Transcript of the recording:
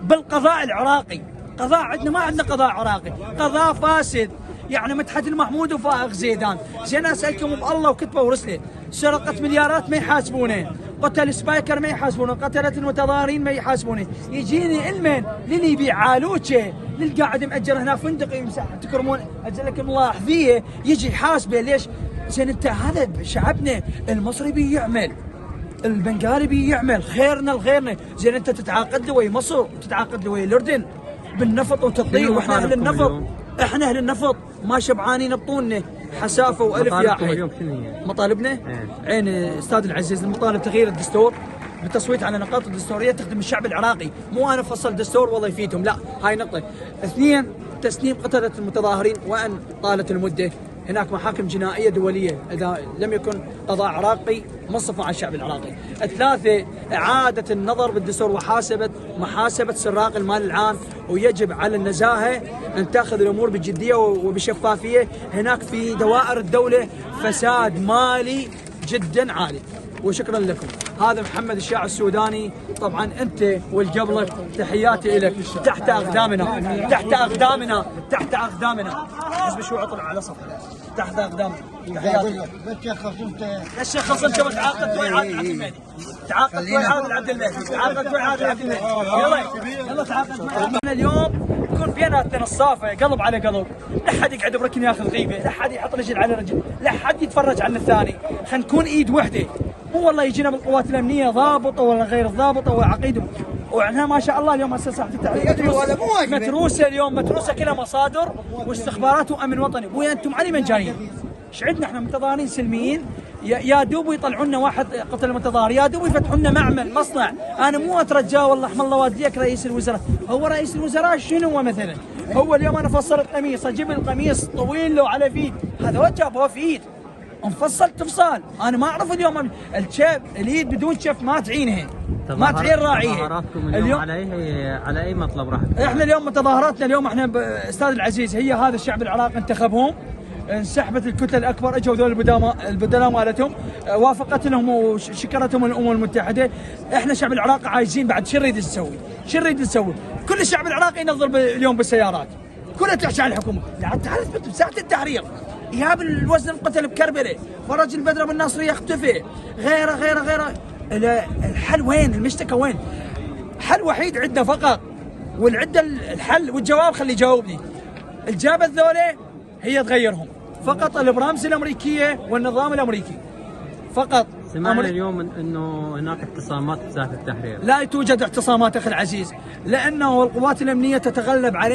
بالقضاء العراقي. قضاء عندنا ما عندنا قضاء عراقي، قضاء فاسد. يعني مدحت المحمود وفائق زيدان، زين اسالكم بالله وكتبه ورسله، سرقت مليارات ما يحاسبونه، قتل سبايكر ما يحاسبونه، قتلت المتظاهرين ما يحاسبونه، يجيني المن للي يبيع عالوچه، للقاعد مأجر هنا فندق يمسح تكرمون اجل لكم الله حذيه يجي يحاسبه. ليش؟ زين انت هذا شعبنا المصري بيعمل، البنغالي بيعمل، خيرنا لغيرنا، زين انت تتعاقد له ويا مصر وتتعاقد له ويا الاردن بالنفط وتطير، واحنا اهل النفط، احنا اهل النفط ما شبعانين بطوننا حسافه والف يا حي. مطالبنا عين استاذ العزيز، المطالب تغيير الدستور بالتصويت على نقاط الدستوريه تخدم الشعب العراقي، مو انا افصل دستور والله يفيدهم، لا هاي نقطه. اثنين، تسنيم قتله المتظاهرين وان طالت المده. هناك محاكم جنائيه دوليه اذا لم يكن قضاء عراقي منصفا على الشعب العراقي. الثلاثه، اعاده النظر بالدستور محاسبه سراق المال العام، ويجب على النزاهه ان تاخذ الامور بجديه وبشفافيه. هناك في دوائر الدوله فساد مالي جدا عالي. وشكرا لكم. هذا محمد الشاعر السوداني، طبعا انت والقبلك تحياتي لك. تحت اقدامنا، تحت اقدامنا، تحت اقدامنا. حزب الشيوعي طلع على صف تحت اقدامنا. تحياتي لك. ليش شخص انت وتعاقدت ويا عادل عبد المهدي؟ تعاقدت ويا عادل عبد المهدي، تعاقدت ويا عادل عبد المهدي. يلا تعاقدت ويا اليوم يكون بيناتنا نصافه قلب على قلب، لا حد يقعد بركن ياخذ غيبه، لا حد يحط رجل على رجل، لا حد يتفرج عن الثاني، خلينا نكون ايد وحده. مو والله يجينا بالقوات الامنيه ضابطه ولا غير ضابطه وعقيده، وعنها ما شاء الله اليوم هسه صاحب التحرير متروسه، اليوم متروسه كلها مصادر واستخبارات وامن وطني. ابويا انتم علي من جايين؟ ايش عندنا احنا متظاهرين سلميين، يا دوب يطلعوا لنا واحد قتل المتظاهر، يا دوب يفتحوا لنا معمل مصنع. انا مو اترجاه والله احمد الله والديك رئيس الوزراء، هو رئيس الوزراء شنو هو مثلا؟ هو اليوم انا فصلت قميص، اجيب القميص طويل له على فيد، هذا هو جابه في ايد انفصل تفصال. انا ما اعرف اليوم الشيب اليد بدون شف ما تعينها، ما تعين راعيها. تظاهراتكم اليوم على اي مطلب راح؟ احنا اليوم متظاهراتنا اليوم احنا استاذ العزيز، هي هذا الشعب العراقي انتخبهم، انسحبت الكتل الاكبر، اجوا ذول البدلاء مالتهم، وافقت لهم وشكرتهم الامم المتحده. احنا الشعب العراقي عايزين بعد شو نريد نسوي؟ شو نريد نسوي؟ كل الشعب العراقي ينظر اليوم بالسيارات، كلها تحكي عن الحكومه. تعال اثبت بساعه التحرير، ايهاب الوزن انقتل بكربلاء، فرج البدره بالناصريه اختفى، غيره غيره غيره. الحل وين؟ المشتكى وين؟ حل وحيد عندنا فقط، والعده الحل والجواب خلي يجاوبني. الجابه ذولا هي تغيرهم فقط، البرامز الامريكيه والنظام الامريكي فقط. سمعنا اليوم انه هناك اعتصامات بساحه التحرير. لا توجد اعتصامات اخي العزيز، لانه القوات الامنيه تتغلب عليه.